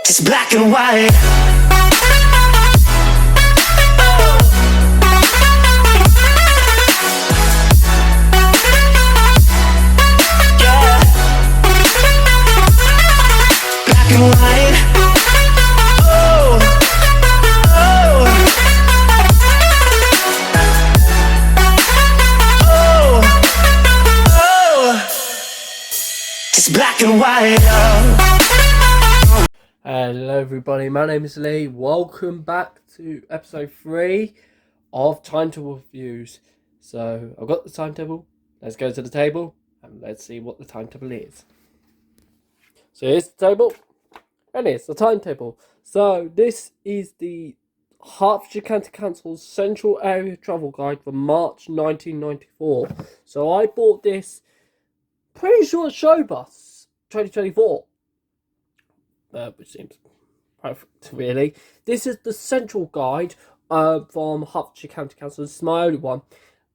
It's black and white. Yeah. Black and white. Oh, oh, oh, oh. It's black and white. Hello everybody, my name is Lee. Welcome back to episode 3 of Timetable Reviews. So I've got the timetable, let's go to the table and let's see what the timetable is. So here's the table and here's the timetable. So this is the Hertfordshire County Council's Central Area Travel Guide for March 1994. So I bought this, pretty sure show bus 2024. Which seems perfect, really. This is the central guide from Hertfordshire County Council. This is my only one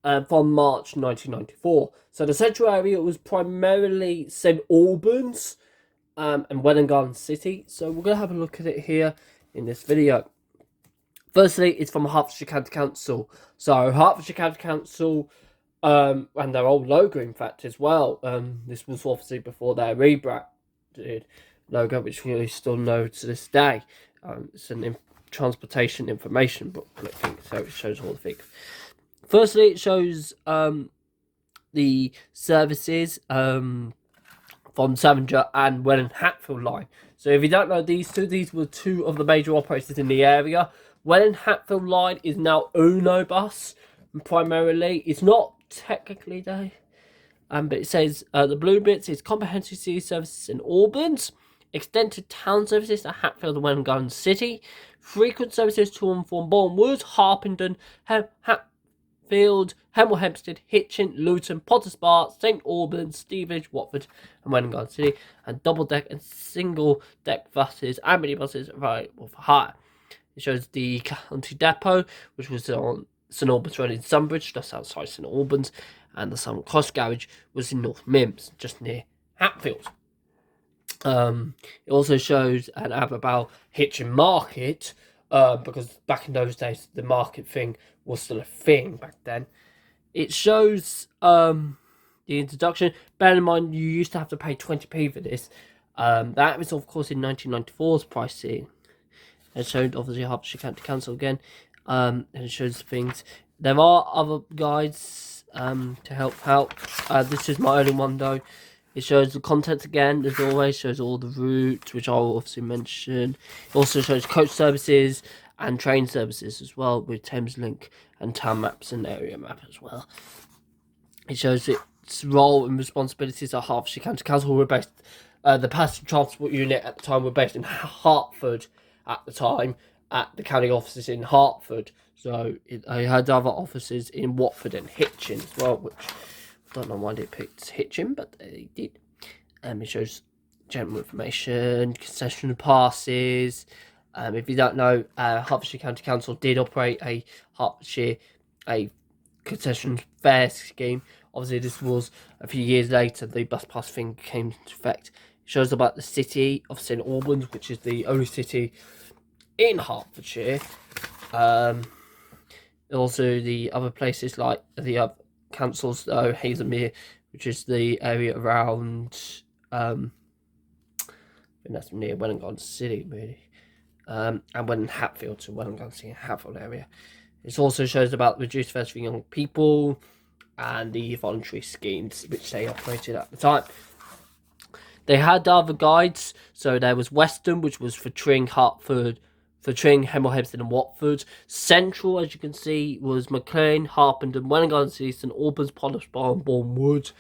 from March 1994. So the central area was primarily St Albans and Welwyn Garden City. So we're going to have a look at it here in this video. Firstly, it's from Hertfordshire County Council. So Hertfordshire County Council, and their old logo, in fact, as well. This was obviously before their rebranded logo, which we still know to this day. It's an transportation information booklet thing, so it shows all the things. Firstly, it shows the services from Savinger and Welwyn Hatfield line. So if you don't know these were two of the major operators in the area. Welwyn Hatfield line is now Uno Bus, primarily. It's not technically though, but it says the blue bits is comprehensive city services in Albans, extended town services at Hatfield and Welwyn Garden City, frequent services to and from Bournemouth, Harpenden, Hatfield, Hemel Hempstead, Hitchin, Luton, Potters Bar, St Albans, Stevenage, Watford and Welwyn Garden City, and double-deck and single-deck buses and minibuses available for hire. It shows the county depot, which was on St Albans Road in Sunbridge, just outside St Albans, and the Summer Cross Garage was in North Mims, just near Hatfield. It also shows an ad about Hitchin Market, because back in those days the market thing was still a thing back then. It shows the introduction. Bear in mind you used to have to pay 20p for this. That was of course in 1994's pricing. It showed obviously Hertfordshire County Council again, and it shows things. There are other guides to help out. This is my only one though. It shows the content again, as always, shows all the routes, which I'll obviously mention. It also shows coach services and train services as well, with Thameslink and town maps and area map as well. It shows its role and responsibilities at Hertfordshire County Council were based, the passenger transport unit at the time were based in Hertford at the time, at the county offices in Hertford. So I had other offices in Watford and Hitchin as well, which I don't know why they picked Hitchin, but they did. It shows general information, concession passes. If you don't know, Hertfordshire County Council did operate a concession fare scheme. Obviously, this was a few years later. The bus pass thing came into effect. It shows about the city of St Albans, which is the only city in Hertfordshire. Also, the other places like the other councils, though, Hazelmere, which is the area around, I think that's near Welwyn Garden City, really, and Welwyn Hatfield, so Welwyn Garden City and Hatfield area. It also shows about reduced fares for young people and the voluntary schemes which they operated at the time. They had other guides, so there was Western, which was for Tring, Hertford, for Tring, Hemel Hempstead and Watford. Central, as you can see, was Maclean, Harpenden, Welwyn Garden City, St Albans, Potters Bar and Bournemouth.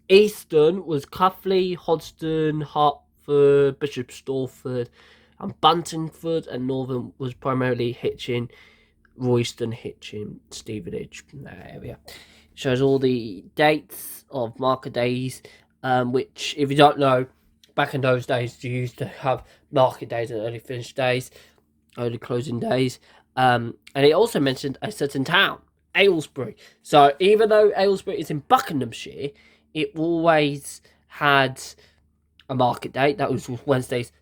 Eastern was Cuffley, Hodston, Hertford, Bishop Stortford and Buntingford, and Northern was primarily Hitchin, Royston, Hitchin, Stevenage, in that area. It shows all the dates of market days, which, if you don't know, back in those days you used to have market days and early finish days, early closing days, and it also mentioned a certain town, Aylesbury. So even though Aylesbury is in Buckinghamshire, it always had a market date that was Wednesdays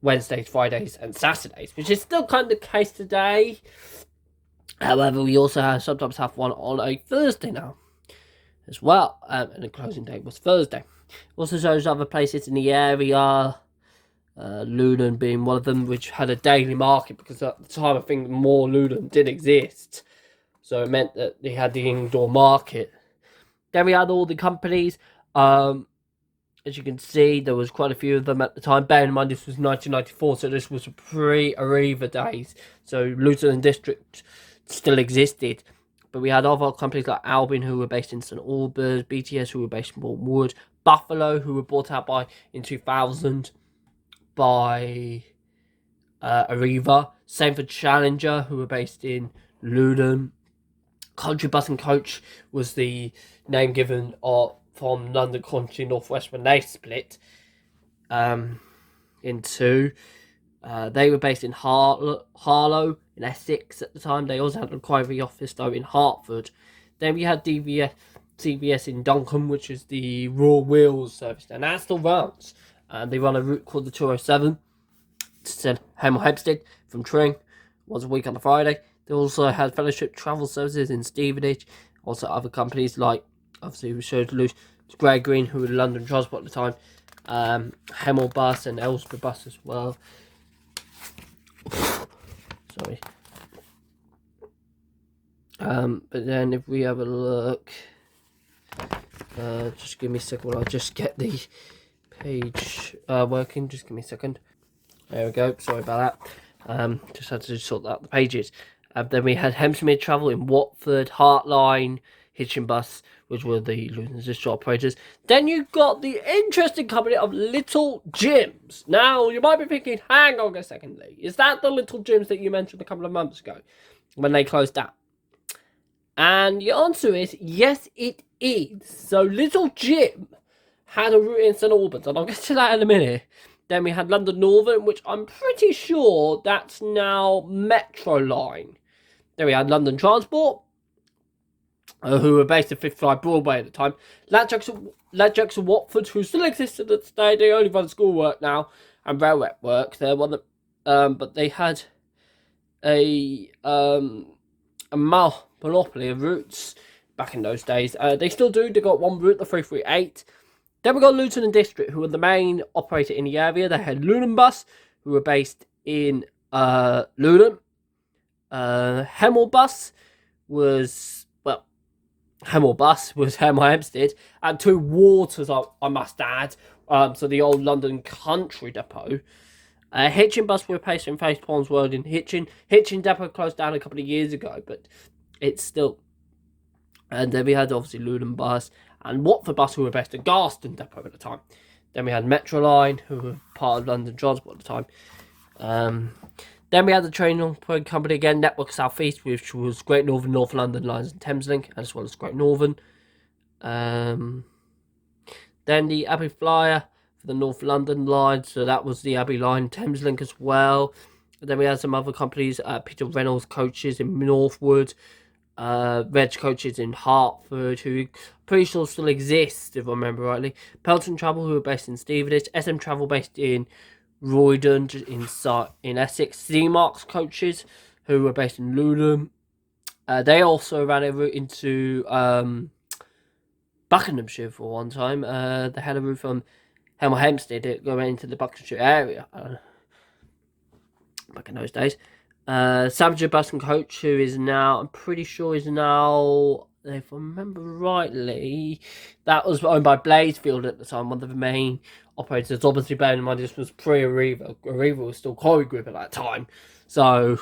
Wednesdays, Fridays, and Saturdays, which is still kind of the case today. However, we also sometimes have one on a Thursday now as well, and the closing date was Thursday. Also shows other places in the area, Luton being one of them, which had a daily market, because at the time I think more Luton did exist, so it meant that they had the indoor market. Then we had all the companies. As you can see, there was quite a few of them at the time. Bear in mind, this was 1994, so this was pre-Arriva days. So Luton and District still existed. But we had other companies like Albion, who were based in St Albans, BTS, who were based in Bolton Wood, Buffalo, who were bought out in 2000 by Arriva, Sandford Challenger, who were based in Luton. Country Bus and Coach was the name given from London Country North West when they split in two. They were based in Harlow in Essex at the time. They also had a inquiry office though in Hertford. Then we had CBS in Duncan, which is the Royal Wheels service, and that still runs. They run a route called the 207 to Hemel Hempstead from Tring once a week on a Friday. They also had Fellowship Travel Services in Stevenage. Also other companies like, obviously we showed Grey Green, who were London Transport at the time, Hemel Bus and Elsborough Bus as well. Sorry. But then if we have a look, just give me a second while I just get the page working. Just give me a second. There we go. Sorry about that. Just had to sort out the pages. Then we had Hemsmere Travel in Watford, Heartline, Hitchin Bus, which were the Luton District operators. Then you got the interesting company of Little Jims. Now, you might be thinking, hang on a second, Lee. Is that the Little Jims that you mentioned a couple of months ago when they closed down? And the answer is, yes, it is. So, Little Jim had a route in St Albans, and I'll get to that in a minute. Then we had London Northern, which I'm pretty sure that's now Metro Line. Then we had London Transport, who were based at 55 Broadway at the time. Ladjacks and Watford, who still existed at the day. They only run schoolwork now and railway work. They're one of, but they had a monopoly of routes back in those days. They still do. They got one route, the 338. Then we got Luton and District, who were the main operator in the area. They had Luton Bus, who were based in Luton. Hemel Bus was Hemel Hempstead, and Two Waters, I must add. So the old London Country Depot. Hitchin Bus were based in Face Ponds Road in Hitchin. Hitchin Depot closed down a couple of years ago, but it's still. And then we had obviously Luton Bus and Watford Bus, who were based at Garston Depot at the time. Then we had Metro Line, who were part of London Transport at the time. Then we had the train operating company again, Network South East, which was Great Northern, North London Lines and Thameslink, as well as Great Northern. Then the Abbey Flyer for the North London line, so that was the Abbey line, Thameslink as well. And then we had some other companies, Peter Reynolds Coaches in Northwood, Reg Coaches in Hertford, who pretty sure still exist, if I remember rightly. Pelton Travel, who were based in Stevenage. SM Travel based in Roydon in Essex. C-Marks Coaches, who were based in Luton. They also ran a route into Buckinghamshire for one time. They had a route from Hemel Hempstead going into the Buckinghamshire area back in those days. Savager Bus and Coach, who is now, I'm pretty sure is now, if I remember rightly, that was owned by Blazefield at the time, one of the main operators. Obviously, bearing in mind this was pre-Arriva. Arriva was still Corey Group at that time. So,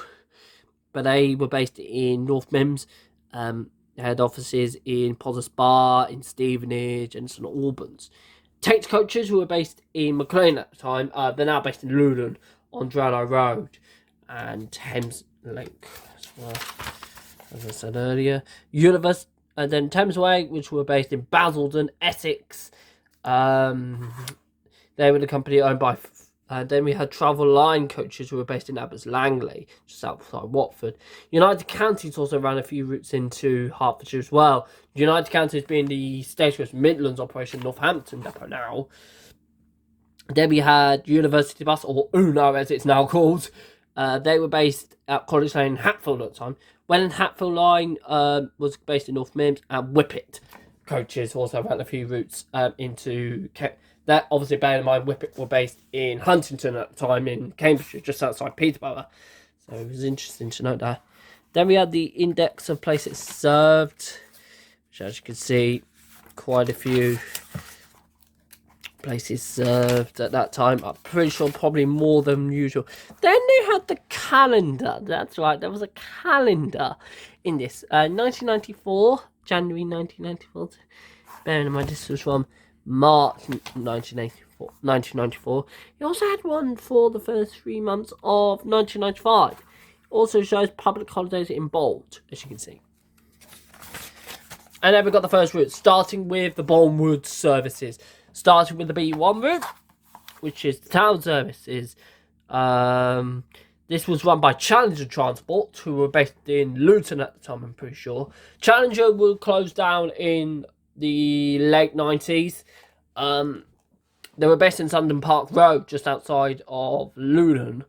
but they were based in North Mims. They had offices in Potters Bar, in Stevenage, and St Albans. Tate Coaches, who were based in McLean at the time, they're now based in Luton on Drano Road and Thameslink as well, as I said earlier. Universe, and then Thamesway, which were based in Basildon, Essex. They were the company owned by. Then we had Travel Line Coaches, who were based in Abbots Langley, just outside Watford. United Counties also ran a few routes into Hertfordshire as well. United Counties being the State West Midlands operation, Northampton Depot now. Then we had University Bus, or Uno as it's now called. They were based at College Lane, Hatfield at the time. Welland Hatfield line was based in North Mims, and Whippet coaches also ran a few routes into that. Obviously, bear in mind, Whippet were based in Huntington at the time in Cambridgeshire, just outside Peterborough. So it was interesting to note that. Then we had the index of places served, which, as you can see, quite a few places served at that time. I'm pretty sure probably more than usual. Then they had the calendar. That's right, there was a calendar in this. 1994, January 1994. Bearing in mind this was from March 1994. He also had one for the first 3 months of 1995. It also shows public holidays in bold, as you can see. And then we got the first route, starting with the Bournemouth services. Starting with the B1 route, which is the town services. This was run by Challenger Transport, who were based in Luton at the time, I'm pretty sure. Challenger will close down in the late 90s. They were based in Sundon Park Road, just outside of Luton.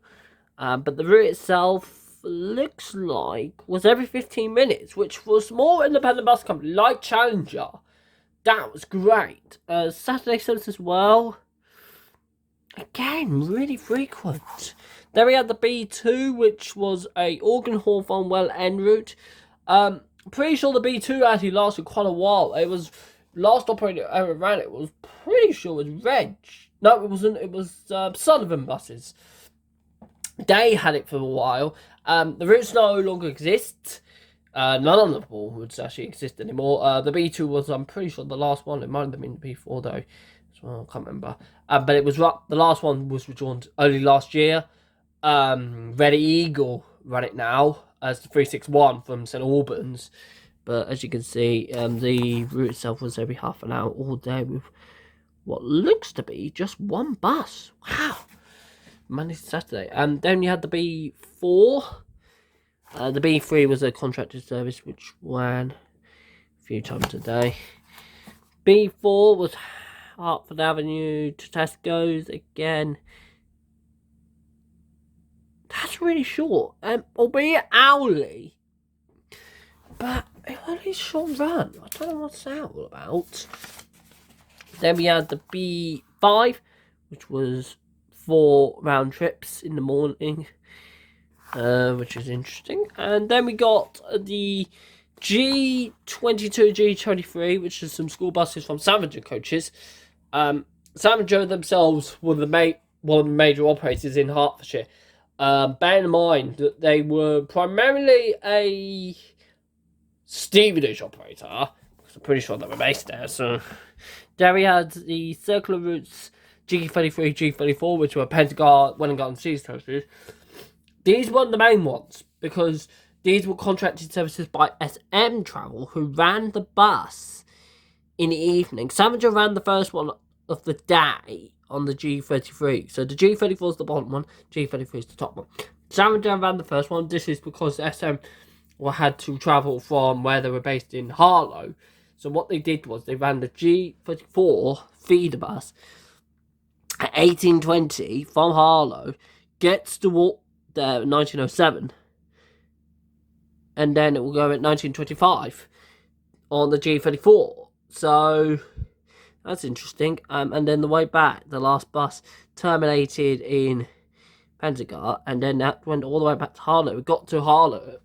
But the route itself looks like was every 15 minutes, which was more independent bus company like Challenger. That was great. Saturday service as well. Again, really frequent. Then we had the B2, which was a Organ Hawthorne Well End route. Pretty sure the B2 actually lasted quite a while. It was last operator ever ran it was pretty sure it was Reg. No, it wasn't. It was Sullivan buses. They had it for a while. The routes no longer exist. None of the Bournemouths actually exist anymore. The B2 was, I'm pretty sure, the last one. It might have been the B4 though. So I can't remember. But it was the last one was rejoined only last year. Red Eagle run it now as the 361 from St Albans. But as you can see, the route itself was every half an hour all day with what looks to be just one bus. Wow. Monday to Saturday. And then you had the B4. The B3 was a contracted service which ran a few times a day. B4 was Hertford Avenue to Tesco's again. That's really short, albeit hourly, but it was a short run. I don't know what's that all about. Then we had the B5, which was 4 round trips in the morning. Which is interesting. And then we got the G22, G23, which is some school buses from Savager coaches. Savager themselves were one of the major operators in Hertfordshire. Bear in mind that they were primarily a stevenage operator, because I'm pretty sure they were based there. So there we had the circular routes G33, G34, which were Pentagon, Welland Garden Seas coaches. These weren't the main ones, because these were contracted services by SM Travel, who ran the bus in the evening. Savager ran the first one of the day on the G33. So the G34 is the bottom one, G33 is the top one. Savager ran the first one. This is because SM had to travel from where they were based in Harlow. So what they did was they ran the G34 feeder bus at 18:20 from Harlow, gets to walk there at 1907, and then it will go at 1925 on the G34. So that's interesting. And then the way back, the last bus terminated in Pentagon, and then that went all the way back to Harlow. It got to Harlow at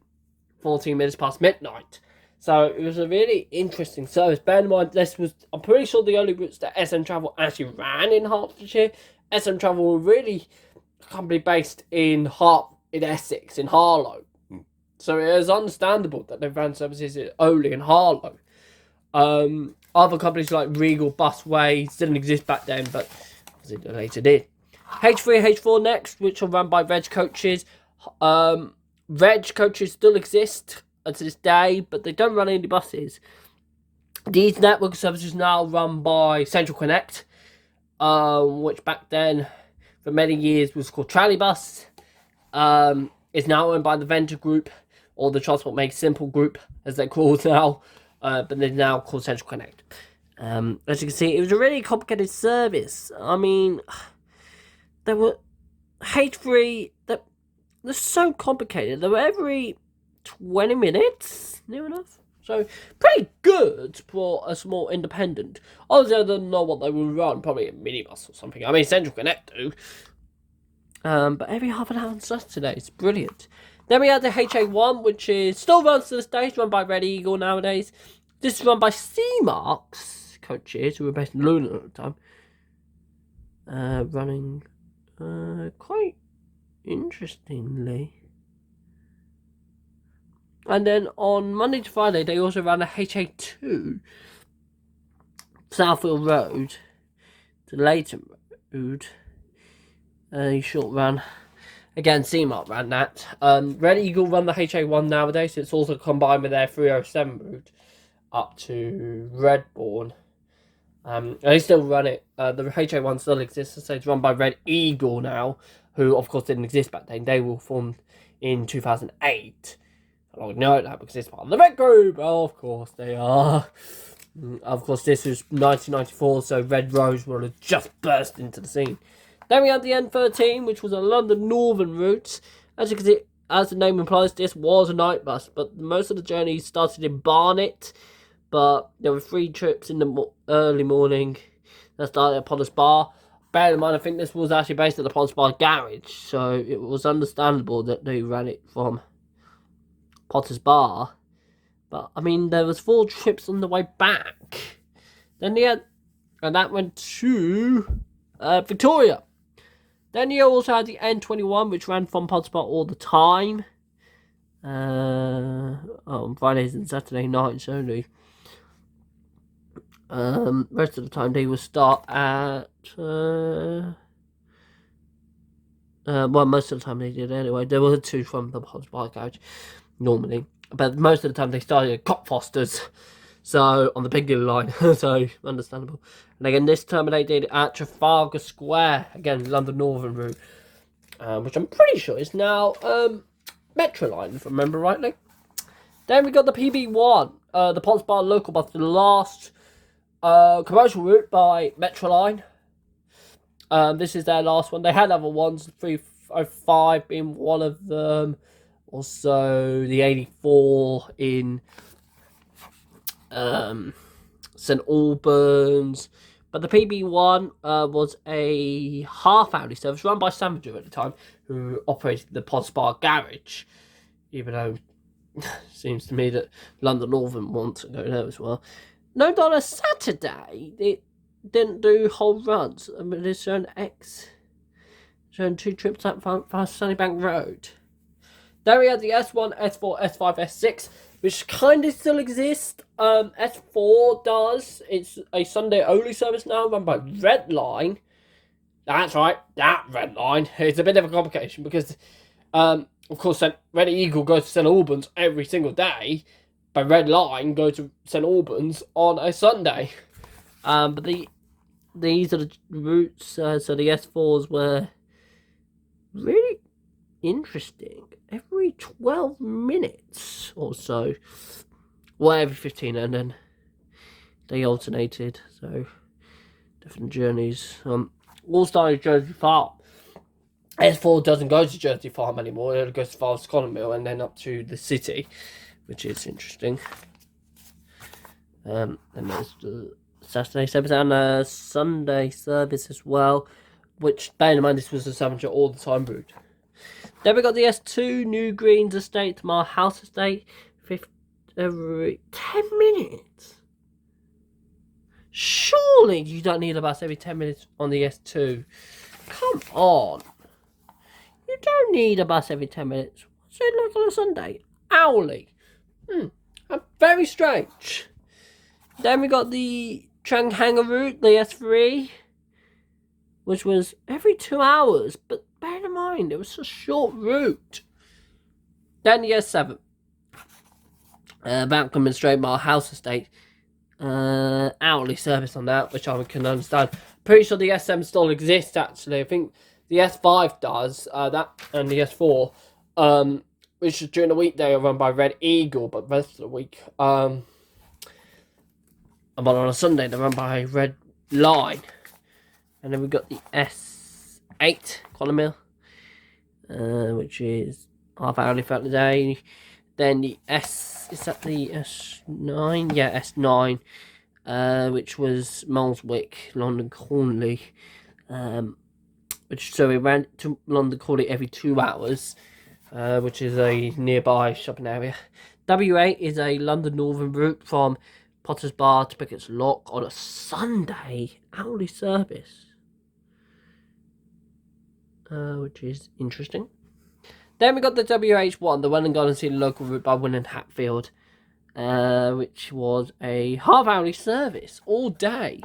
14 minutes past midnight. So it was a really interesting service. Bear in mind, this was, I'm pretty sure, the only routes that SM Travel actually ran in Hertfordshire. SM Travel were really a company based in Essex, in Harlow. So it is understandable that they ran services only in Harlow. Other companies like Regal Busways didn't exist back then, but obviously they later did. H3, H4 next, which are run by Reg coaches. Reg coaches still exist to this day, but they don't run any buses. These network services now run by Central Connect, which back then for many years was called Trallybus. Is now owned by the Venture Group, or the Transport Made Simple Group, as they're called now, but they're now called Central Connect. As you can see, it was a really complicated service. I mean, there were H3 that they're so complicated. They were every 20 minutes, near enough. So pretty good for a small independent. Obviously, I don't know what they will run. Probably a minibus or something. I mean, Central Connect do. But every half an hour on Saturday, it's brilliant. Then we had the HA1, which is still runs to this day. It's run by Red Eagle nowadays. This is run by C-Marks coaches, who were based in Luna at the time. Running quite interestingly. And then on Monday to Friday, they also ran a HA2, Southfield Road to Leighton Road. A short run. Again, C-Mark ran that. Red Eagle run the HA1 nowadays. It's also combined with their 307 route up to Redbourne. They still run it. The HA1 still exists, so it's run by Red Eagle now, who of course didn't exist back then. They were formed in 2008. I don't know that because it's part of the Red Group. Oh, of course they are. Of course, this was 1994, so Red Rose would have just burst into the scene. Then we had the N13, which was a London Northern route. As you can see, as the name implies, this was a night bus, but most of the journey started in Barnet. But there were 3 trips in the early morning that started at Potter's Bar. Bear in mind, I think this was actually based at the Potter's Bar garage, so it was understandable that they ran it from Potter's Bar. But, I mean, there was 4 trips on the way back. Then they had, and that went to Victoria. Then you also had the N21, which ran from Potter's Bar all the time. On Fridays and Saturday nights only. Rest of the time they would start at well, most of the time they did anyway. There were 2 from the Potter's Bar garage normally, but most of the time they started at Cockfosters, so on the Piccadilly line. So understandable. And again, this terminated at Trafalgar Square, again London Northern route, which I'm pretty sure is now Metro line, if I remember rightly. Then we got the PB1, the Potter's Bar local bus, the last commercial route by Metroline. This is their last one. They had other ones, 305 being one of them. Also, the 84 in St Albans. But the PB1 was a half-hourly service run by Sandviger at the time, who operated the Potter's Bar garage. Even though it seems to me that London Northern wants to go there as well. No, on a Saturday, it didn't do whole runs. I mean, it's showing 2 trips up past Sunnybank Road. Then we had the S1, S4, S5, S6, which kind of still exist. S4 does. It's a Sunday only service now, run by Red Line. That's right, that Red Line. It's a bit of a complication because, of course, Red Eagle goes to St Albans every single day. By Red Line go to St Albans on a Sunday. But these are the routes. So the S4s were really interesting. Every 12 minutes or so. Well, every 15, and then they alternated. So different journeys. All started at Jersey Farm. S4 doesn't go to Jersey Farm anymore. It goes to Forest Column Mill and then up to the city, which is interesting. And there's the Saturday service and a Sunday service as well, which, bear in mind, this was a Sandviger all the time route. Then we got the S2, New Greens Estate to my house estate, every 10 minutes. Surely you don't need a bus every 10 minutes on the S2. Come on. You don't need a bus every 10 minutes. What's it like on a Sunday? Hourly. Very strange. Then we got the Tranghanger route, the S3, which was every 2 hours, but bear in mind, it was a short route. Then the S7, Balcombe and Straight Mile House Estate, hourly service on that, which I can understand. Pretty sure the S7 still exists, actually. I think the S5 does, that, and the S4, which is during the weekday are run by Red Eagle, but the rest of the week, but on a Sunday they're run by Red Line. And then we've got the 8 Colonel Mill, which is half hourly throughout the day. Then the is that the S9? Yeah, S9, which was Moleswick, London Cornley. So we ran to London Cornley every 2 hours, which is a nearby shopping area. W8 is a London Northern route from Potter's Bar to Pickett's Lock on a Sunday hourly service, which is interesting. Then we got the WH1, the Welland Garden City local route by Winning Hatfield, which was a half-hourly service all day.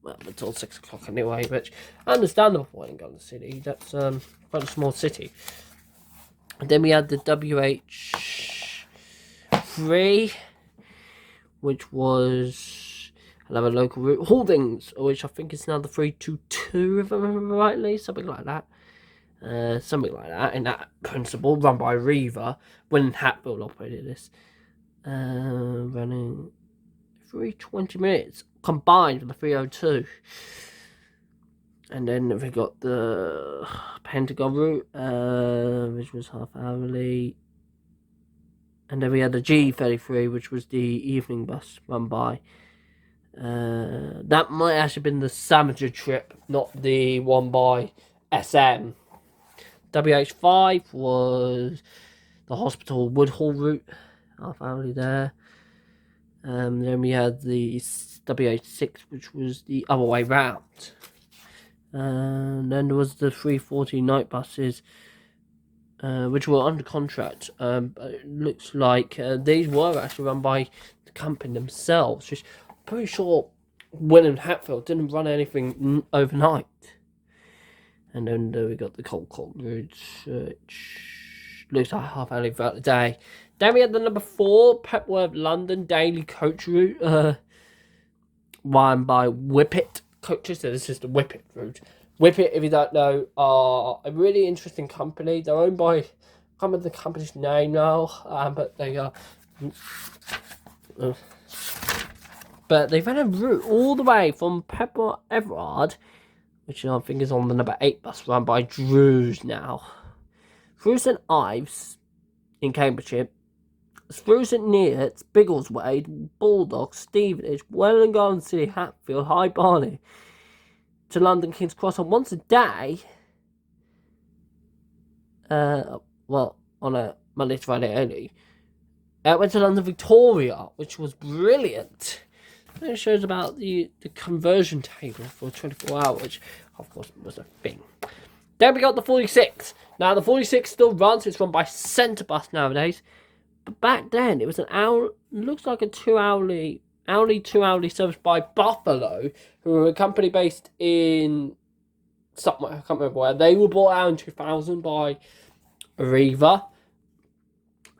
Well, until 6 o'clock anyway, which understandable for Welland Garden City. That's quite a small city. And then we had the WH3, which was another local route. Holdings, which I think is now the 322, if I remember rightly, something like that. In that principle, run by Reaver, when Hatfield operated this. Running 320 minutes combined with the 302. And then we got the Pentagon route, which was half hourly. And then we had the G33, which was the evening bus run by. That might actually have been the Samager trip, not the one by SM. WH5 was the Hospital Woodhall route, half hourly there. Then we had the WH6, which was the other way round. And then there was the 340 night buses, which were under contract. But it looks like these were actually run by the company themselves, which I'm pretty sure William Hatfield didn't run anything overnight. And then we got the Cold route, which looks like half hourly throughout the day. Then we had the number 4, Petworth London daily coach route, run by Whippet Coaches. So this is the Whippet route. Whippet, if you don't know, are a really interesting company. They're owned by, I can't remember the company's name now, but they are. But they ran a route all the way from Pepper Everard, which I think is on the number 8 bus, run by Drews now, through St Ives in Cambridgeshire, through St Neots, Biggleswade, Baldock, Stevenage, Welland Garden City, Hatfield, High Barnet, to London King's Cross, and once a day, on a Monday to Friday only, went to London Victoria, which was brilliant. It shows about the conversion table for 24 hours, which of course was a thing. Then we got the 46. Now the 46 still runs. It's run by Centre Bus nowadays. But back then it was an hour. Looks like a 2 hourly service by Buffalo, who were a company based in somewhere, I can't remember where. They were bought out in 2000 by Arriva.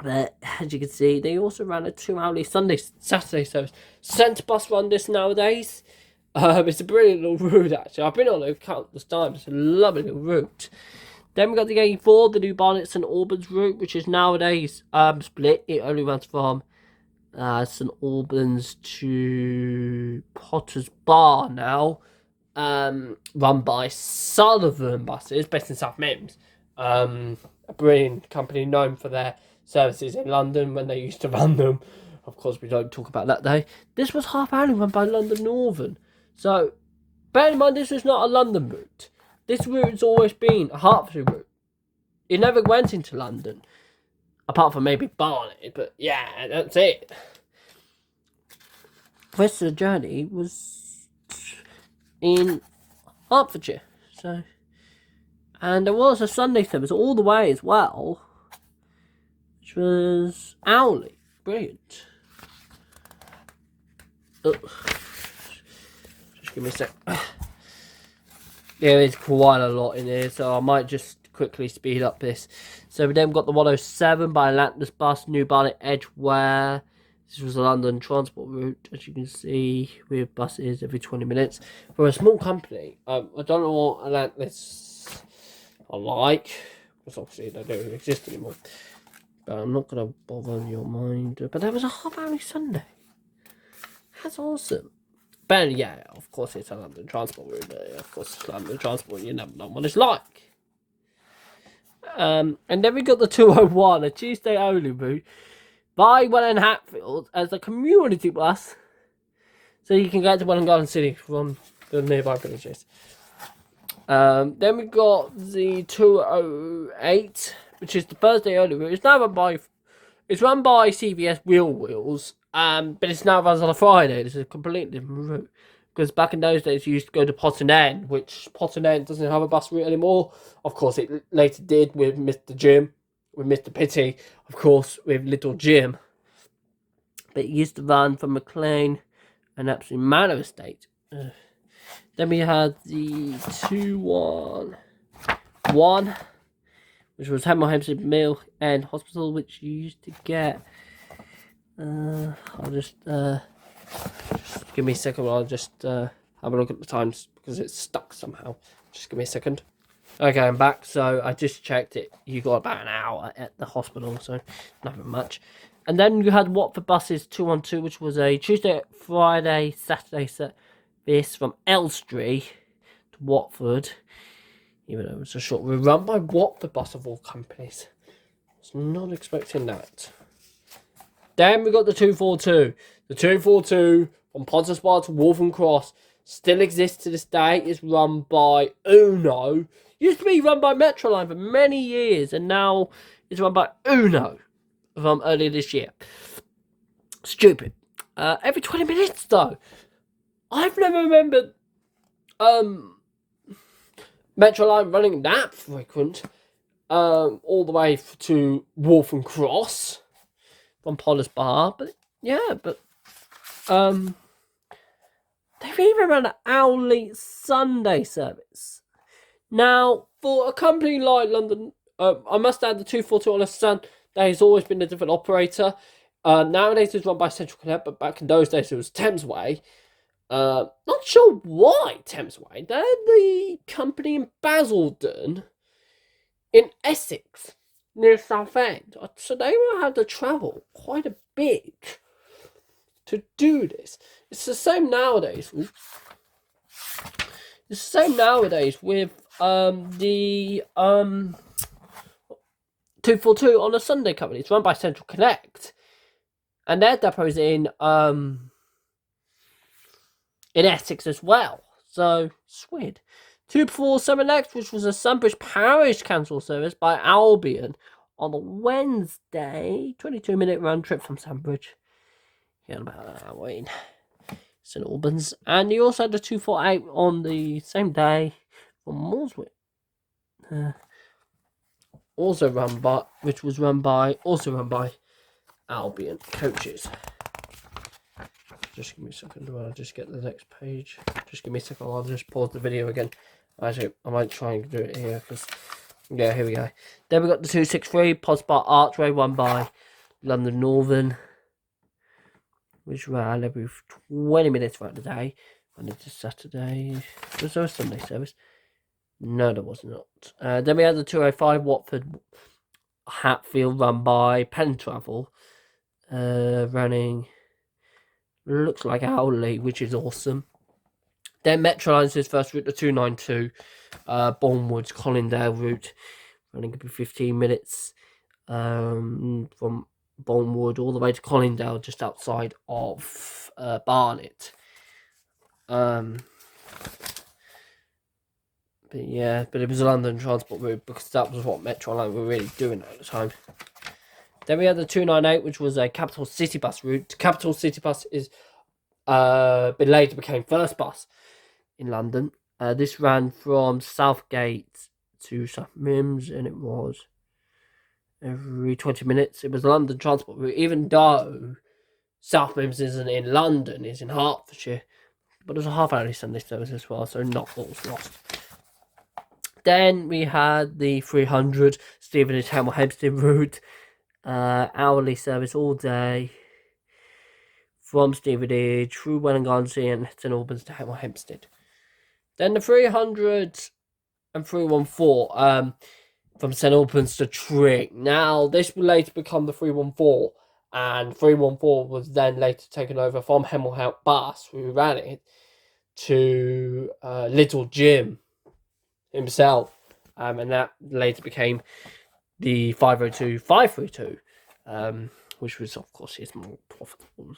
But as you can see, they also ran a 2 hourly Saturday service. Centre Bus run this nowadays. It's a brilliant little route actually. I've been on it countless times. It's a lovely little route. Then we got the 84, the New Barnet St Albans route, which is nowadays split. It only runs from St Albans to Potter's Bar now. Run by Sullivan Buses, based in South Mims. A brilliant company known for their services in London when they used to run them. Of course, we don't talk about that day. This was half hourly run by London Northern. So, bear in mind, this was not a London route. This route has always been a Hertfordshire route. It never went into London, apart from maybe Barnet. But yeah, that's it. The rest of the journey was in Hertfordshire. So, and there was a Sunday service all the way as well, which was hourly. Brilliant. Oh. Just give me a sec. There is quite a lot in here, so I might just quickly speed up this. So we then got the 107 by Atlantis Bus, New Barnet Edgware. This was a London transport route, as you can see, with buses every 20 minutes. For a small company, I don't know what Atlantis are like, because obviously they don't exist anymore. But I'm not going to bother your mind. But there was a half hourly Sunday. That's awesome. fair, yeah, of course it's a London Transport route, but of course it's London Transport, you never know what it's like. And then we got the 201, a Tuesday only route by Welland Hatfield as a community bus, so you can get to Welland Garden City from the nearby villages. Then we got the 208, which is the Thursday early route. It's run by CVS Wheels, but it's now runs on a Friday. This is a completely different route. Because back in those days, you used to go to Potton End, which Potton End doesn't have a bus route anymore. Of course, it later did with Mr. Jim, with Mr. Pitty, of course, with Little Jim. But it used to run from McLean and Epsom Manor Estate. Then we had the 211, which was Hemel Hempstead Mill and Hospital, which you used to get. I'll just give me a second while I'll just have a look at the times because it's stuck somehow. Just give me a second. Okay, I'm back. So I just checked it. You got about an hour at the hospital, so nothing much. And then you had Watford buses 212, which was a Tuesday, Friday, Saturday service from Elstree to Watford. Even though it was a short route, run by Watford bus of all companies. I was not expecting that. Then we got the 242. The 242 from Potters Bar to Waltham Cross still exists to this day. It's run by Uno. Used to be run by Metroline for many years, and now it's run by Uno from earlier this year. Stupid. Every 20 minutes though. I've never remembered Metroline running that frequent. All the way to Waltham Cross from Potters Bar, but they've even run an hourly Sunday service. Now, for a company like London, I must add the 242 on a Sunday has always been a different operator. Nowadays it's run by Central Connect, but back in those days it was Thamesway. Not sure why Thamesway. They're the company in Basildon, in Essex, near Southend. So they will have to travel quite a bit to do this. It's the same nowadays. It's the same nowadays with the 242 on a Sunday company. It's run by Central Connect, and their depot is in Essex as well. So it's weird. 247X, which was a Sunbridge Parish Council service by Albion on a Wednesday, 22-minute round trip from Sunbridge. Yeah, about Wayne, St Albans, and you also had the 248 on the same day from Morswood. Also run by Albion coaches. Just give me a second while I just get the next page. Just give me a second while I'll just pause the video again. Actually, I might try and do it here because, yeah, here we go. Then we got the 263 Potters Bar Archway, run by London Northern, which ran every 20 minutes throughout the day. Monday to Saturday. Was there a Sunday service? No, there was not. Then we had the 205 Watford Hatfield, run by Penn Travel, running looks like hourly, which is awesome. Then Metroline's his first route, the 292 Bournemouth Colindale route, running every 15 minutes from Bournemouth all the way to Colindale, just outside of Barnet. But it was a London Transport route because that was what Metroline were really doing at the time. Then we had the 298, which was a Capital City Bus route. Capital City Bus is later became First Bus in London. This ran from Southgate to St Mims, and it was every 20 minutes. It was a London Transport route, even though South Mims isn't in London, it's in Hertfordshire. But there's a half-hourly Sunday service as well, so not all's lost. Then we had the 300 Stevenage Hemel Hempstead route, hourly service all day from Stevenage through Welland Garden City and St Albans to Hemel Hempstead. Then the 300 and 314 from St Albans to Tring. Now this will later become the 314, and 314 was then later taken over from Hemel Hempstead Bus, who ran it. to Little Jim himself, and that later became the 502-532, which was of course his more profitable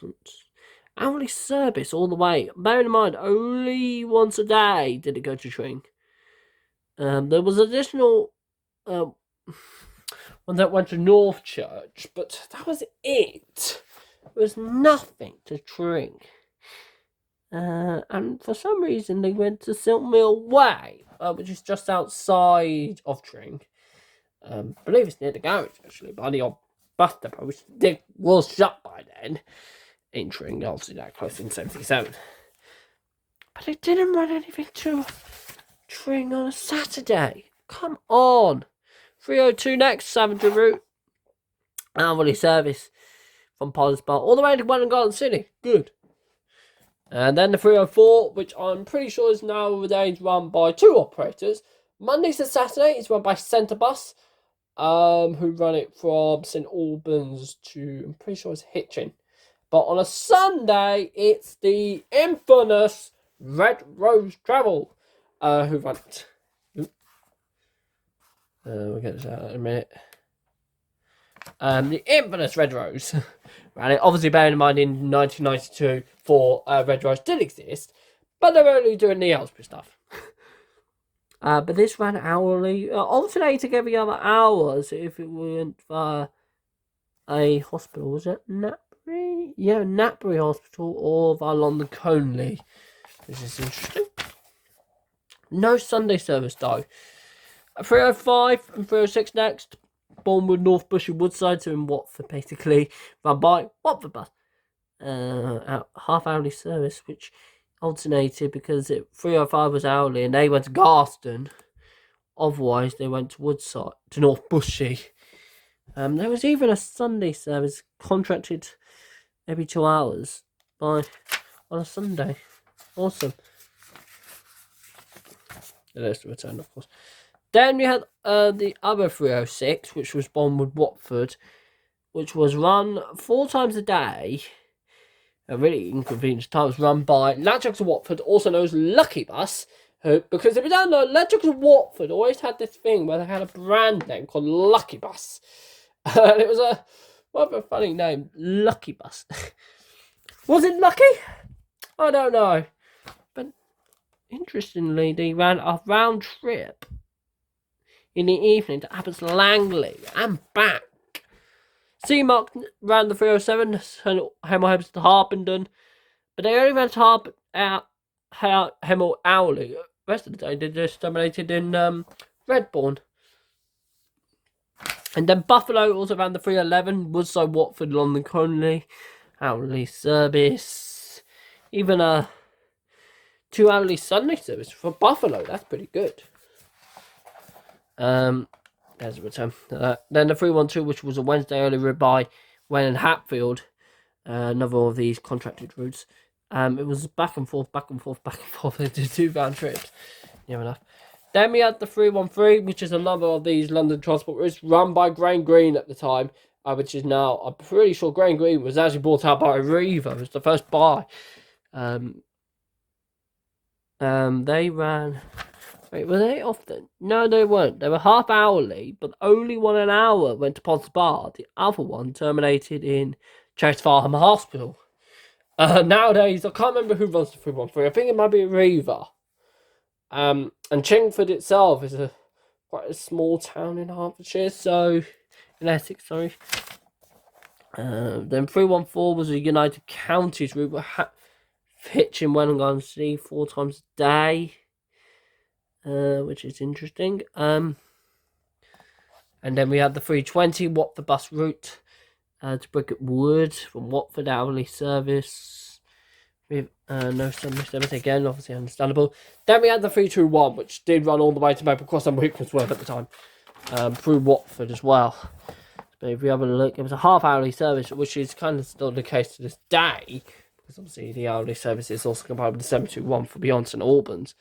hourly service all the way. Bearing in mind, only once a day did it go to Tring. There was additional one that went to North Church, but that was it. There was nothing to Tring. And for some reason they went to Siltmill Way, which is just outside of Tring. I believe it's near the garage actually, by the old bus depot, which was shut by then in Tring, obviously that closed in 77. But it didn't run anything to Tring on a Saturday. Come on. 302 next, Savager route. Hourly service from Pollard Bar all the way to Welland Garden City. Good. And then the 304, which I'm pretty sure is nowadays run by two operators. Mondays to Saturday is run by Centre Bus, who run it from St Albans to, I'm pretty sure it's Hitchin. But on a Sunday, it's the infamous Red Rose Travel, who run it. We'll get this out in a minute. The infamous Red Rose ran it. Obviously, bearing in mind in 1992, Red Rose did exist, but they were only doing the Aylesbury stuff. But this ran hourly, alternating every other hours if it went via a hospital. Was it Napbury? Yeah, Napbury Hospital or via London Conley. This is interesting. No Sunday service though. 305 and 306 next. Bournemouth, North Bush and Woodside, so in Watford basically, run by Watford Bus. Half hourly service, which alternated because 305 was hourly and they went to Garston. Otherwise, they went to Woodside, to North Bushy. There was even a Sunday service contracted every 2 hours on a Sunday. Awesome. There's the return, of course. Then we had the other 306, which was Bournemouth Watford, which was run 4 times a day. A really inconvenient time. It was run by Ladbrokes of Watford, also known as Lucky Bus, who, because if you don't know, Ladbrokes of Watford always had this thing where they had a brand name called Lucky Bus. And it was a rather funny name, Lucky Bus. Was it lucky? I don't know. But interestingly, they ran a round trip in the evening to Abbots Langley and back. Seamark ran the 307, Hemel to Harpenden, but they only ran to Hemel hourly. The rest of the day they just dominated in Redbourne. And then Buffalo also ran the 311, Woodside, Watford, London Conley, hourly service. Even a 2 hourly Sunday service for Buffalo. That's pretty good. There's a return. Then the 312, which was a Wednesday early route by Wen and Hatfield, another of these contracted routes. It was back and forth. Into 2 round trips. Near enough. Then we had the 313, which is another of these London transport routes run by Grain Green at the time, which is now, I'm pretty sure Grain Green was actually bought out by Arriva. It was the first buy. They ran. Wait, were they often? No, they weren't. They were half hourly, but only 1 hour went to Pods Bar. The other one terminated in Chase Farham Hospital. Nowadays, I can't remember who runs the 313. I think it might be Arriva. And Chingford itself is quite a small town in Hertfordshire, so in Essex, sorry. Then 314 was a United Counties route. Hitchin, Welland Garden City 4 times a day. Which is interesting. And then we had the 320 Watford bus route to Bricket Wood from Watford hourly service with no Sunday service again, obviously understandable. Then we had the 321, which did run all the way to Maple Cross and Wicklesworth at the time, through Watford as well. But if we have a look, it was a half hourly service, which is kind of still the case to this day, because obviously the hourly service is also combined with the 721 for beyond St Albans.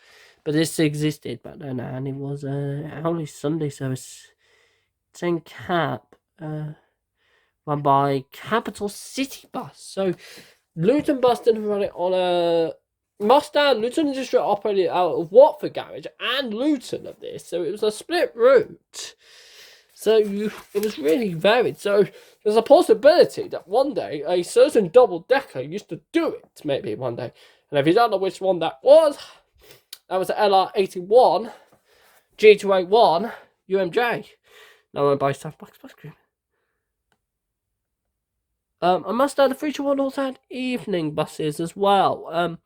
But this existed back then, and it was an hourly Sunday service. 10 cap, run by Capital City Bus. So Luton Bus didn't run it on a Mustang Luton District operated out of Watford Garage and Luton of this, so it was a split route. So it was really varied. So there's a possibility that one day a certain double-decker used to do it, maybe one day. And if you don't know which one that was the LR81 G281 UMJ. Now I'm by South Box Bus Group. I must add the 321 also had evening buses as well.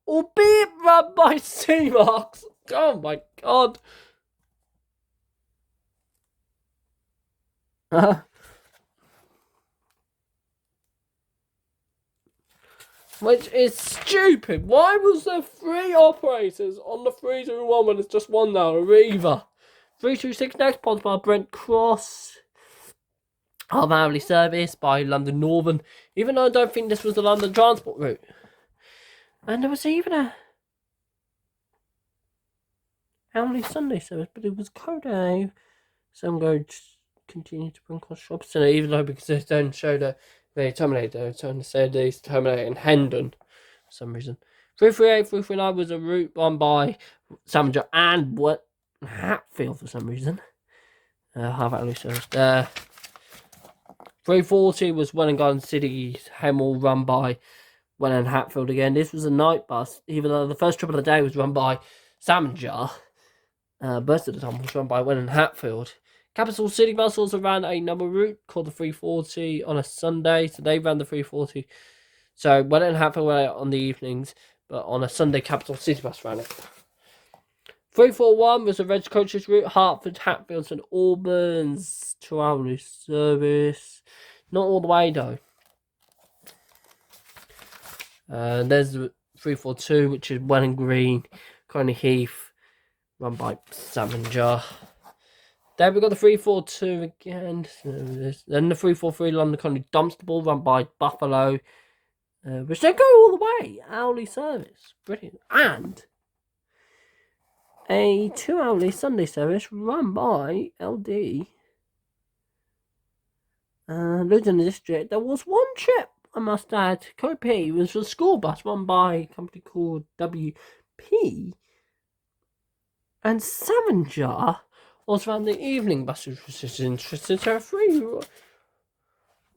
Albeit run by C-Marks. Oh my god. Which is stupid. Why was there 3 operators on the 321 when it's just one now? Arriva. 326 next, sponsored by Brent Cross. Half hourly service by London Northern. Even though I don't think this was the London Transport route. And there was even a hourly Sunday service, but it was Kodo. So I'm going to continue to bring cross shops. And even though because they don't show that they terminate, they're trying to say they terminate in Hendon for some reason. 338, 339 was a route run by Samager and Hatfield for some reason. Half hourly service there. 340 was Welling Garden City Hemel run by Welling Hatfield again. This was a night bus, even though the first trip of the day was run by Samager. Most of the time was run by Welling Hatfield. Capital City Bus also ran another route called the 340 on a Sunday. So they ran the 340. So Welling Hatfield ran it on the evenings, but on a Sunday Capital City Bus ran it. 341 was a Reg Coaches route, Hertford, Hatfield, and Albans 2-hourly service. Not all the way though. There's the 342, which is Welling Green, Coney Heath, run by Samager. Then we got the 342 again. Then the 343 London Coney Dunstable, run by Buffalo, which they go all the way. Hourly service, brilliant. And a 2-hourly Sunday service run by LD. Luton District. There was one trip, I must add, Copy, was a school bus run by a company called WP. And Samager also ran the evening buses, which is interesting. So a 3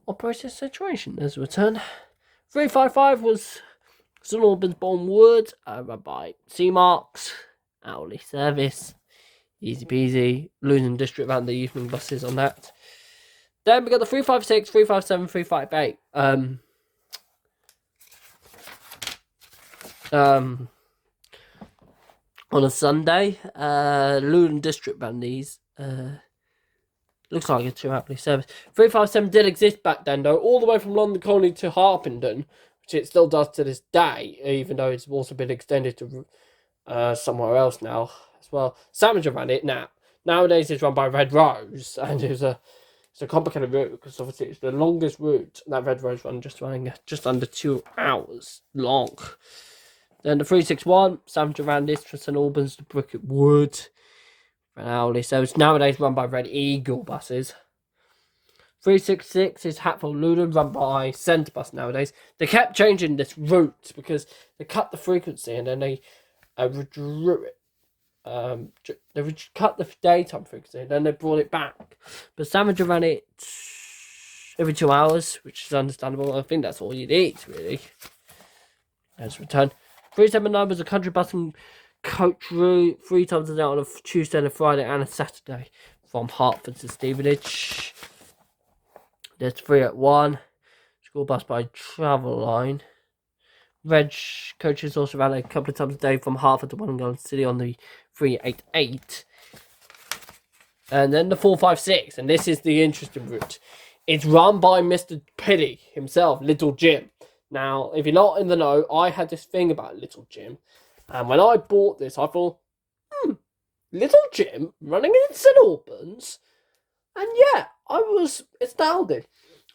operator situation as a return. 355 was St Albans Bournemouth, run by C-Marks. Hourly service, easy peasy. Luton District ran the evening buses on that. Then we got the 356, 357, 358. On a Sunday, Luton District ran these. Looks like a 2-hourly service. 357 did exist back then though, all the way from London Colony to Harpenden, which it still does to this day, even though it's also been extended to somewhere else now as well. Samager ran it now. Nowadays it's run by Red Rose, and it's a complicated route because obviously it's the longest route that Red Rose run, running just under 2 hours long. Then the 361, Samager ran this for St Albans to Bricket Wood for an hourly service. Nowadays run by Red Eagle buses. 366 is Hatfield Luton, run by Centre Bus nowadays. They kept changing this route because they cut the frequency and then they withdrew it. They cut the daytime frequency and then they brought it back. But Samager ran it every 2 hours, which is understandable. I think that's all you need, really. As return. 379 was a country bus and coach route 3 times a day on a Tuesday and a Friday and a Saturday from Hertford to Stevenage. There's 381 school bus by Travelline. Reg coaches also ran a couple of times a day from Hertford to Welling Garden City on the 388. And then the 456, and this is the interesting route. It's run by Mr. Piddy himself, Little Jim. Now, if you're not in the know, I had this thing about Little Jim. And when I bought this, I thought, Little Jim running in St Albans? And yeah, I was astounded.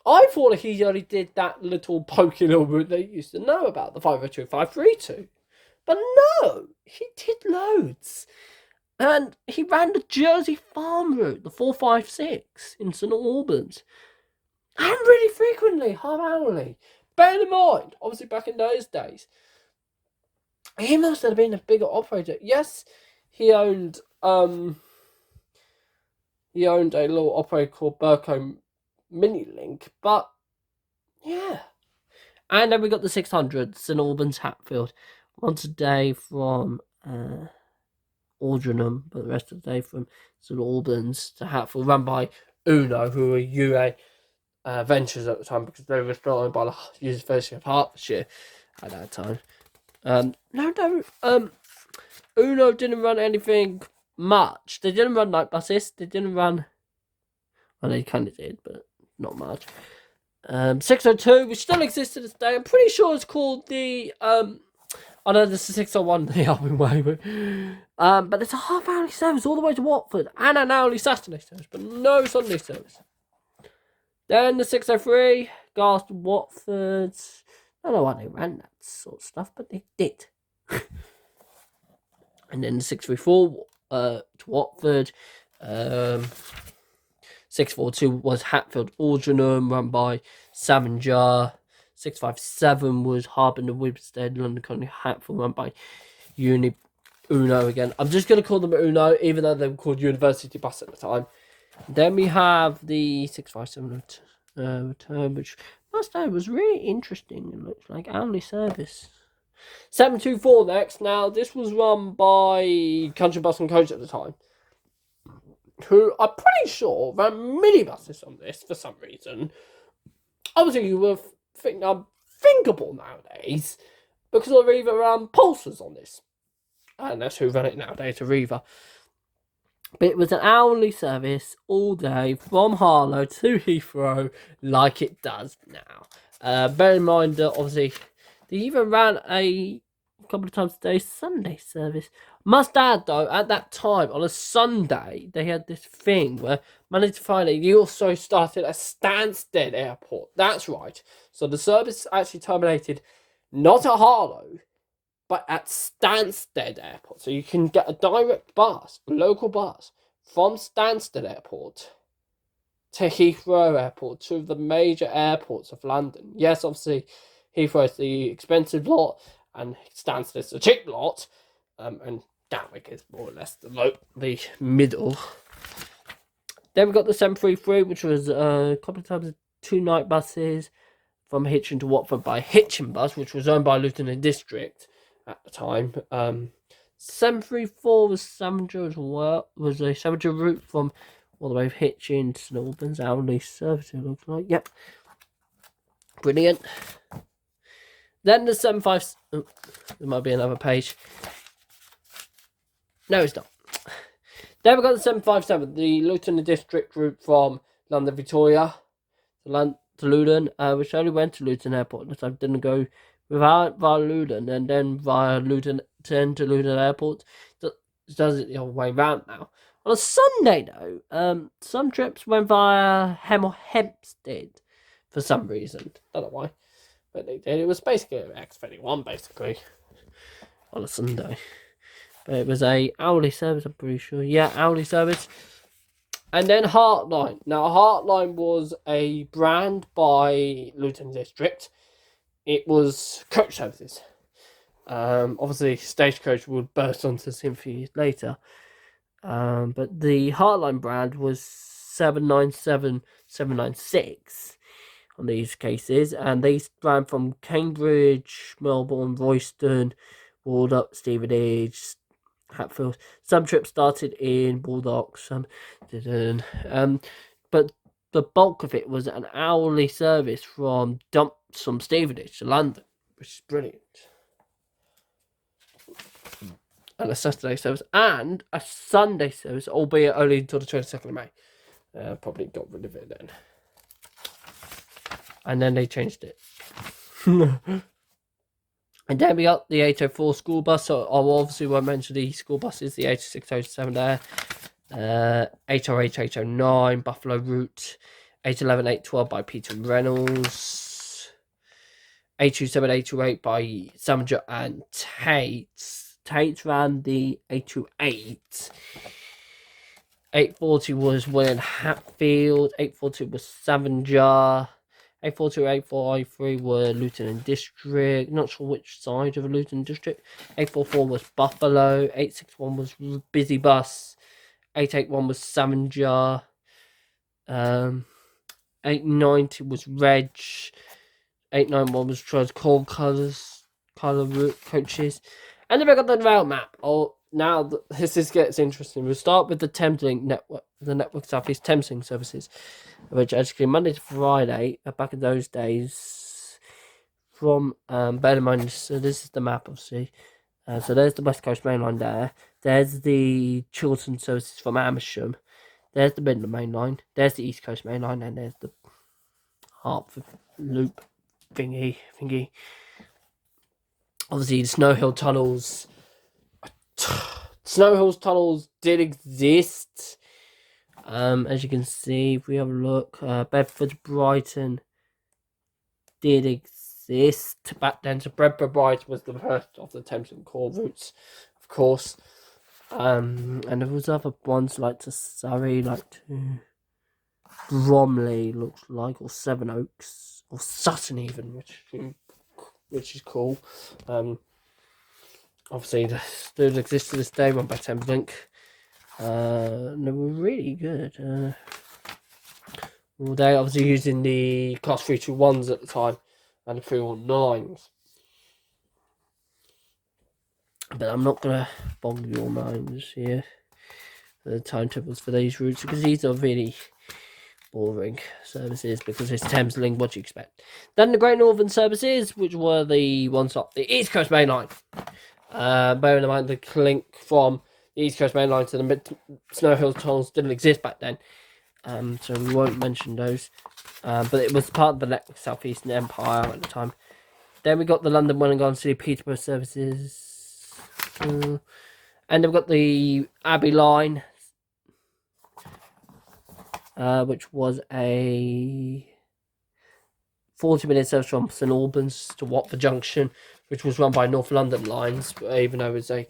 I thought he only did that little pokey little route they used to know about, the 502, 532. But no, he did loads. And he ran the Jersey Farm route, the 456 in St Albans. And really frequently, half hourly. Bear in mind, obviously back in those days, He must have been a bigger operator. Yes, he owned a little operator called Burco Mini-Link, but yeah. And then we got the 600, St Albans Hatfield. Once a day from Aldrinham, but the rest of the day from St Albans to Hatfield, run by Uno, who were UA Ventures at the time, because they were still owned by the University of Hertfordshire at that time. Uno didn't run anything much. They didn't run night buses. They didn't run. Well, they kind of did, but not much. 602, which still exists to this day. I'm pretty sure it's called the I know this is 601, the Albion Way, but it's a half-hourly service all the way to Watford, and an hourly Saturday service, but no Sunday service. Then the 603, Garth to Watford. I don't know why they ran that sort of stuff, but they did. And then the 634 to Watford. 642 was Hatfield Aldrinham, run by Savinger. 657 was Harbin and Wibstead, London Colony Hatfield, run by Uno again. I'm just going to call them Uno, even though they were called University Bus at the time. Then we have the 657 return, which last time was really interesting. It looks like hourly service. 724 next. Now, this was run by Country Bus and Coach at the time, who I'm pretty sure ran minibuses on this for some reason. Obviously, you were unthinkable nowadays because of Arriva pulsers on this. And that's who ran it nowadays, Arriva. But it was an hourly service all day from Harlow to Heathrow, like it does now. Bear in mind that obviously they even ran a couple of times a day Sunday service. Must add though, at that time on a Sunday they had this thing where Monday to Friday they also started at Stansted Airport. That's right. So the service actually terminated not at Harlow, but at Stansted Airport. So you can get a direct bus, a local bus, from Stansted Airport to Heathrow Airport, two of the major airports of London. Yes, obviously, Heathrow is the expensive lot, and Stansted is the cheap lot, and Gatwick is more or less the middle. Then we got the 733, which was a couple of times 2 night buses from Hitchin to Watford by Hitchin Bus, which was owned by Luton and District at the time. 734 was Savinger as well. Was a Savinger route from all the way from Hitchin to St Albans, hourly service. It looks like. Yep, brilliant. Then the 75. Oh, there might be another page. No, it's not. Then we got the 757, the Luton and District route from London Victoria to Luton, which only went to Luton Airport. This time didn't go via Luton and then via Luton to Luton Airport. It does it the other way round now. On a Sunday though, some trips went via Hem or Hempstead for some reason. Don't know why, but they did. It was basically an X21 basically on a Sunday. But it was a hourly service, I'm pretty sure. Yeah, hourly service. And then Heartline. Now, Heartline was a brand by Luton District. It was coach services. Obviously, Stagecoach would burst onto the scene a few years later. But the Heartline brand was 797, 796 on these cases. And they ran from Cambridge, Melbourne, Royston, Waldup, Stevenage, Hatfield. Some trips started in Baldock, some didn't. But the bulk of it was an hourly service from Stevenage to London, which is brilliant. And a Saturday service and a Sunday service, albeit only until the 22nd of May. Probably got rid of it then. And then they changed it. And then we got the 804 school bus. So I obviously won't mention the school buses, the 80607 there. 808, 809, Buffalo Route, 811, 812 by Peter Reynolds. 827, 828 by Savinger and Tate. Tate ran the 828. 840 was William Hatfield. 842 was Savinger. A42, A4, A3 were Luton and District. Not sure which side of Luton District. 844 was Buffalo. 861 was Busy Bus. 881 was Savanger. 890 was Reg. 891 was Trans Call Colour Route Coaches. And then we got the rail map. Oh, now this gets interesting. We'll start with the Thameslink network, the Network South East Thameslink services, which actually Monday to Friday, back in those days, from bear in mind, so this is the map, obviously. So there's the West Coast Main Line there. There's the Chiltern services from Amersham. There's the Midland Main Line. There's the East Coast Main Line, and there's the Hertford Loop thingy. Obviously, the Snow Hill tunnels. Snow Hills tunnels did exist. As you can see, if we have a look, Bedford Brighton did exist back then. So Bedford Brighton was the first of the Thameslink core routes, of course. And there was other ones like to Surrey, like to Bromley, looks like, or Sevenoaks, or Sutton even, which is cool. Obviously, they still exist to this day, run by Thameslink. They were really good. They obviously using the Class 321s at the time, and the 319s. But I'm not going to bog your minds here. The timetables for these routes, because these are really boring services, because it's Thameslink, what do you expect? Then the Great Northern services, which were the ones up the East Coast Main Line. Bearing in mind the link from the East Coast Main Line to the Snow Hills tunnels didn't exist back then. So we won't mention those. But it was part of the South Eastern Empire at the time. Then we got the London Wellingborough City Peterborough services. And then we've got the Abbey Line, which was a 40-minute service from St Albans to Watford Junction, which was run by North London Lines, even though it was a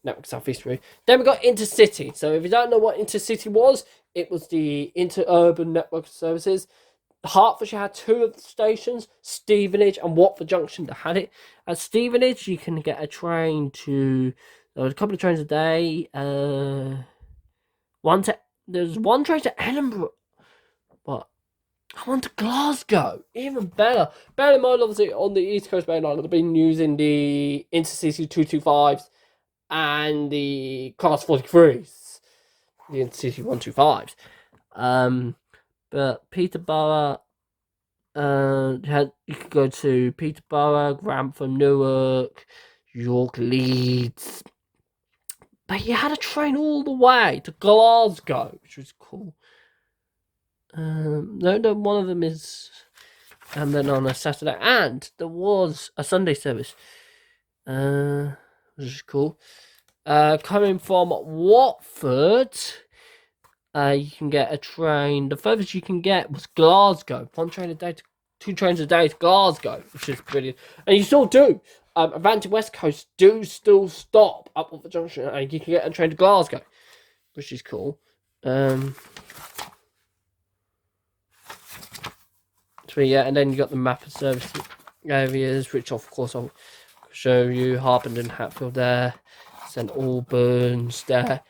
Network South East route. Then we got Intercity. So if you don't know what Intercity was, it was the interurban network of services. Hertfordshire had two of the stations, Stevenage and Watford Junction, that had it. At Stevenage, you can get a train to... There was a couple of trains a day. There's one train to Edinburgh, but I want to Glasgow. Even better. Bear in mind, obviously, on the East Coast Main Line, they've been using the Intercity 225s and the Class 43s, the Intercity 125s. But Peterborough, you could go to Peterborough, Grantham, Newark, York, Leeds. But you had a train all the way to Glasgow, which was cool. No, one of them is, and then on a Saturday, and there was a Sunday service, which is cool. Coming from Watford, you can get a train. The furthest you can get was Glasgow. 1 train a day, 2 trains a day to Glasgow, which is brilliant. And you still do. Atlantic West Coast do still stop up at the junction, and you can get a train to Glasgow, which is cool. So yeah, and then you got the map of service areas, which of course I'll show you. Harpenden, Hatfield there, St Albans there.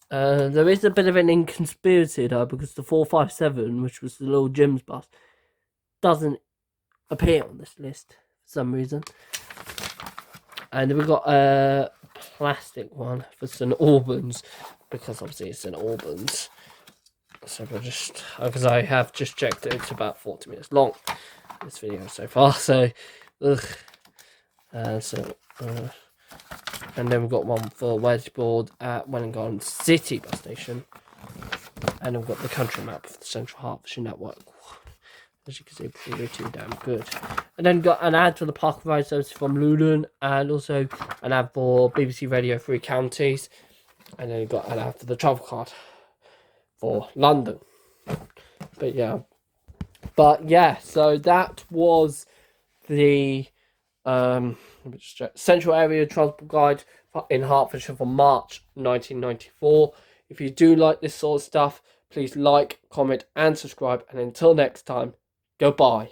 There is a bit of an inconspiracy though, because the 457, which was the little Jim's bus, doesn't appear on this list for some reason. And then we've got a plastic one for St Albans, because obviously it's St Albans. So we'll just, because I have just checked it, it's about 40 minutes long, this video so far. So, and then we've got one for Wedgeboard at Wellingborough City bus station. And then we've got the country map for the Central Hertfordshire network. As you can see, pretty damn good. And then got an ad for the Park and Ride service from Luton, and also an ad for BBC Radio 3 Counties. And then got an ad for the travel card for London. But yeah, so that was the Central Area Transport Guide in Hertfordshire for March 1994. If you do like this sort of stuff, please like, comment and subscribe, and until next time, goodbye.